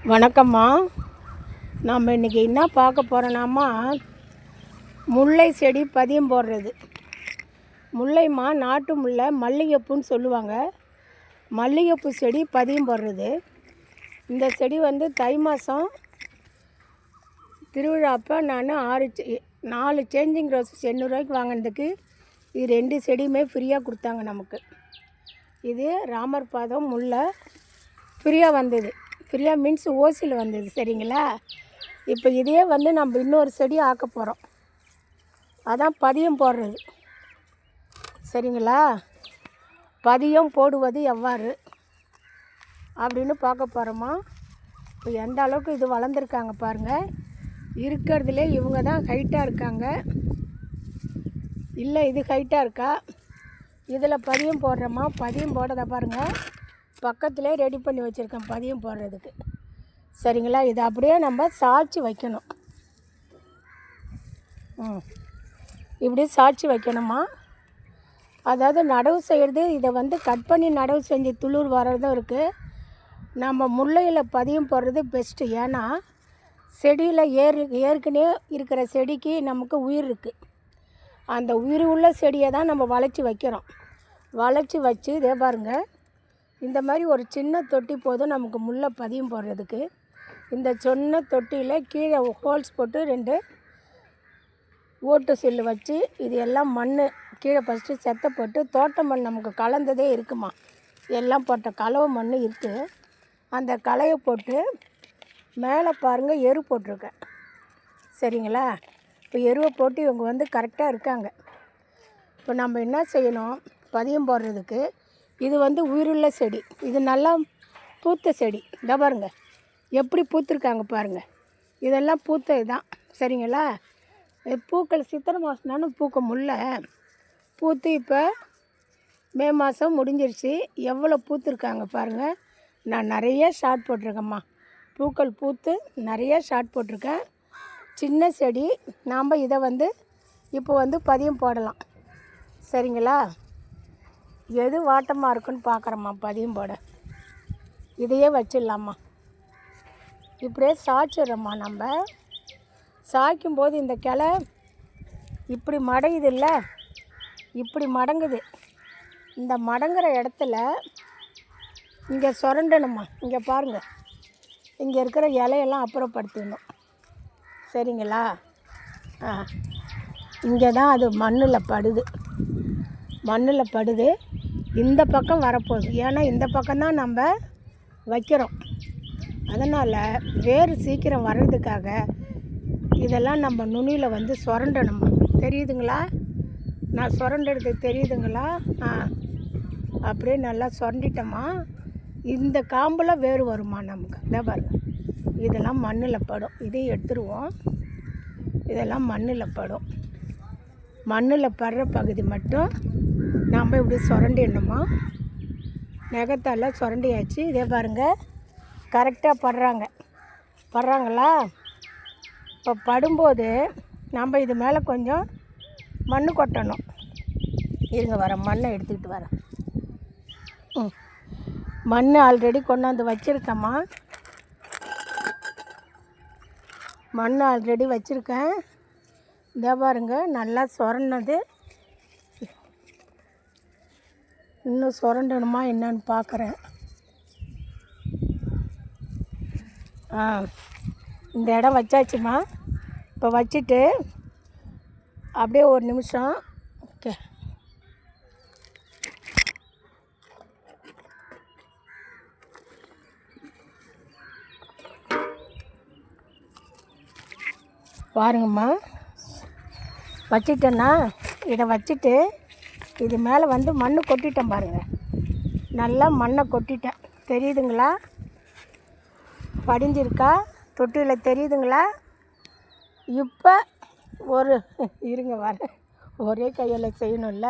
வணக்கம்மா. நாம் இன்றைக்கி என்ன பார்க்க போகிறோன்னாம்மா, முல்லை செடி பதியம் போடுறது. முல்லைம்மா நாட்டு முல்லை, மல்லிகைப்பூன்னு சொல்லுவாங்க. மல்லிகைப்பூ செடி பதியம் போடுறது. இந்த செடி தை மாதம் திருவிழா அப்போ நான் 4 சேஞ்சிங் ரோஸ் 800 ரூபாய்க்கு வாங்கினதுக்கு இது 2 செடியுமே ஃப்ரீயாக கொடுத்தாங்க நமக்கு. இது ராமர் பாதம் முல்லை ஃப்ரீயாக வந்தது. ஃப்ரீயாக மீன்ஸ் ஓசியில் வந்தது, சரிங்களா? இப்போ இதே நம்ம இன்னொரு செடி ஆக்க போகிறோம். அதான் பதியம் போடுறது, சரிங்களா? பதியம் போடுவது எவ்வாறு அப்படின்னு பார்க்க போகிறோமா. இப்போ எந்த அளவுக்கு இது வளர்ந்துருக்காங்க பாருங்கள். இருக்கிறதுலே இவங்க தான் ஹைட்டாக இருக்காங்க. இல்லை இது ஹைட்டாக இருக்கா? இதில் பதியம் போடுறோமா. பதியம் போடுறத பாருங்கள், பக்கத்திலே ரெடி பண்ணி வச்சுருக்கேன் பதியம் போடுறதுக்கு, சரிங்களா? இதை அப்படியே நம்ம சாய்ச்சி வைக்கணும். இப்படி சாய்ச்சி வைக்கணுமா. அதாவது நடவு செய்கிறது, இதை கட் பண்ணி நடவு செஞ்சு துளிர் வர்றதும் இருக்குது. நம்ம முல்லையில் பதியம் போடுறது பெஸ்ட்டு. ஏன்னா செடியில் ஏற்கனவே இருக்கிற செடிக்கு நமக்கு உயிர் இருக்குது. அந்த உயிர் உள்ள செடியை தான் நம்ம வளைச்சி வைக்கிறோம். வளைச்சி வச்சு இதே பாருங்கள், இந்த மாதிரி ஒரு சின்ன தொட்டி போதும் நமக்கு முல்லை பதியம் போடுறதுக்கு. இந்த சின்ன தொட்டியில் கீழே ஹோல்ஸ் போட்டு 2 ஓட்டு சில்லு வச்சு, இது எல்லாம் மண் கீழே ஃபஸ்ட்டு செத்தை போட்டு, தோட்ட மண் நமக்கு கலந்ததே இருக்குமா, எல்லாம் போட்ட கலவை மண் இருக்குது. அந்த களையை போட்டு மேலே பாருங்கள் எரு போட்டிருக்கேன், சரிங்களா? இப்போ எருவை போட்டு இவங்க கரெக்டாக இருக்காங்க. இப்போ நம்ம என்ன செய்யணும், பதியம் போடுறதுக்கு இது உயிருள்ள செடி. இது நல்லா பூத்த செடி. இதை பாருங்கள் எப்படி பூத்துருக்காங்க பாருங்கள். இதெல்லாம் பூத்தது தான், சரிங்களா? பூக்கள் சித்திரை மாதம் தானே பூக்க முல்லை. பூத்து இப்போ மே மாதம் முடிஞ்சிருச்சு. எவ்வளோ பூத்துருக்காங்க பாருங்கள். நான் நிறைய ஷார்ட் போட்டிருக்கேம்மா. பூக்கள் பூத்து நிறைய ஷார்ட் போட்டிருக்கேன். சின்ன செடி. நாம் இதை இப்போ பதியம் போடலாம், சரிங்களா? எது வாட்டமாக இருக்குன்னு பார்க்குறோம்மா பதியம் போட. இதையே வச்சிடலாம்மா. இப்படியே சாய்ச்சிடுறோம்மா. நம்ம சாய்க்கும்போது இந்த கிளை இப்படி மடங்குது இல்லை, இப்படி மடங்குது. இந்த மடங்குற இடத்துல இங்கே சுரண்டணும்மா. இங்கே பாருங்கள், இங்கே இருக்கிற இலையெல்லாம் அப்புறப்படுத்திடணும், சரிங்களா? இங்கே தான் அது மண்ணில் படுது. இந்த பக்கம் வரப்போகுது. ஏன்னா இந்த பக்கம்தான் நம்ம வைக்கிறோம். அதனால் வேறு சீக்கிரம் வர்றதுக்காக இதெல்லாம் நம்ம நுனியில் சுரண்டணும். தெரியுதுங்களா? நான் சுரண்டது தெரியுதுங்களா? அப்படியே நல்லா சுரண்டிட்டோமா. இந்த காம்பில் வேறு வருமா நமக்கு. இதை பாருங்கள், இதெல்லாம் மண்ணில் படும். இதையும் எடுத்துருவோம். இதெல்லாம் மண்ணில் படும். மண்ணில் படுற பகுதி மட்டும் நாம் இப்படி சுரண்டிடணுமா. நகத்தால் சுரண்டியாச்சு. இதே பாருங்கள், கரெக்டாக படுறாங்களா? இப்போ படும்போது நம்ம இது மேலே கொஞ்சம் மண் கொட்டணும். இருங்க வரேன், மண்ணை எடுத்துக்கிட்டு வரேன். மண் ஆல்ரெடி கொண்டாந்து வச்சுருக்கேம்மா. மண் ஆல்ரெடி வச்சுருக்கேன். இதே பாருங்க, நல்லா சுரண்டது. இன்னும் சுரண்டணுமா என்னன்னு பார்க்குறேன். இந்த இடம் வச்சாச்சுமா. இப்போ வச்சுட்டு அப்படியே ஒரு நிமிஷம். ஓகே, பாருங்கம்மா. வச்சிட்டேன்னா இதை வச்சுட்டு இது மேலே மண் கொட்டிட்டேன் பாருங்கள். நல்லா மண்ணை கொட்டிட்டேன். தெரியுதுங்களா? படிஞ்சிருக்கா தொட்டியில், தெரியுதுங்களா? இப்போ இருங்க வரேன். ஒரே கையில் செய்யணும்ல.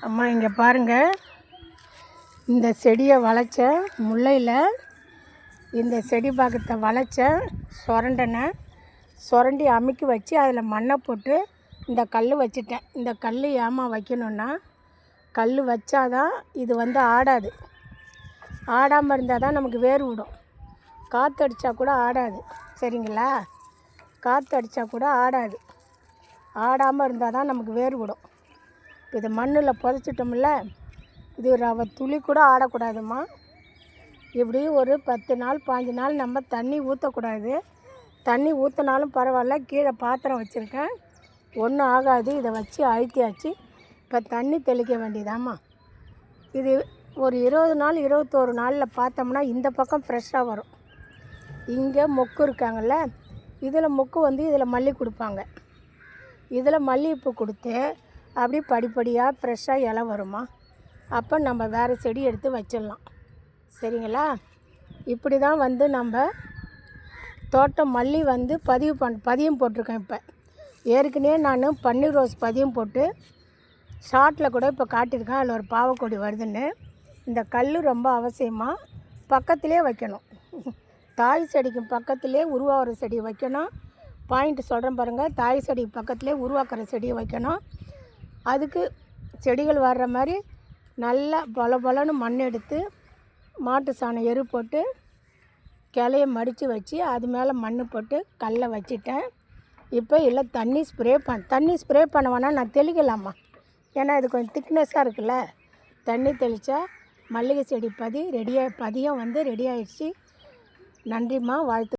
அம்மா இங்கே பாருங்கள், இந்த செடியை வளைச்சேன் முல்லையில். இந்த செடி பாகத்தை வளைச்சேன், சுரண்டனை சுரண்டி அமுக்கி வச்சு அதில் மண்ணை போட்டு இந்த கல் வச்சுட்டேன். இந்த கல் ஏமா வைக்கணுன்னா, கல் வச்சாதான் இது வந்து ஆடாது. ஆடாமல் இருந்தால் தான் நமக்கு வேர் விடும். காற்றடிச்சா கூட ஆடாது. சரிங்களா? காற்றடிச்சா கூட ஆடாது. ஆடாமல் இருந்தால் தான் நமக்கு வேர் விடும். இப்போ இது மண்ணில் புதைச்சிட்டோம்ல, இது துளி கூட ஆடக்கூடாதும்மா. இப்படி ஒரு 10 நாள் 15 நாள் நம்ம தண்ணி ஊற்றக்கூடாது. தண்ணி ஊற்றினாலும் பரவாயில்ல, கீழே பாத்திரம் வச்சுருக்கேன், ஒன்றும் ஆகாது. இதை வச்சு அழுத்தியாச்சு. இப்போ தண்ணி தெளிக்க வேண்டியதாம்மா. இது ஒரு 20 நாள் 21 நாளில் பார்த்தோம்னா இந்த பக்கம் ஃப்ரெஷ்ஷாக வரும். இங்கே மொக்கு இருக்காங்கள்ல, இதில் மொக்கு வந்து இதில் மல்லி கொடுப்பாங்க. இதில் மல்லிகைப்பூ கொடுத்து அப்படி படிப்படியாக ஃப்ரெஷ்ஷாக இலை வருமா. அப்போ நம்ம வேறு செடி எடுத்து வச்சிடலாம். சரிங்களா? இப்படி தான் வந்து நம்ம தோட்டம் மல்லி வந்து பதியம் போட்டிருக்கேன். இப்போ ஏற்கனவே நான் பன்னீர் ரோஸ் பதியம் போட்டு ஷார்ட்டில் கூட இப்போ காட்டியிருக்கேன். அதில் ஒரு பாவக்கொடி வருதுன்னு. இந்த கல் ரொம்ப அவசியமாக பக்கத்திலே வைக்கணும். தாய் செடிக்கு பக்கத்திலே உருவாகிற செடி வைக்கணும். பாயிண்ட் சொல்கிறேன் பாருங்கள். தாய் செடி பக்கத்திலே உருவாக்குற செடியை வைக்கணும். அதுக்கு செடிகள் வர்ற மாதிரி நல்லா பொலன்னு மண் எடுத்து மாட்டு சாணம் எரு போட்டு கிளைய மடித்து வச்சு அது மேலே மண் போட்டு கல்லை வச்சுட்டேன். இப்போ இல்லை தண்ணி ஸ்ப்ரே பண்ண வேணால் நான் தெளிக்கலாமா. ஏன்னா இது கொஞ்சம் திக்னஸ்ஸாக இருக்குல்ல. தண்ணி தெளித்தா மல்லிகை செடி பதியம் வந்து ரெடி ஆகிடுச்சு. நன்றிம்மா, வாழ்த்து.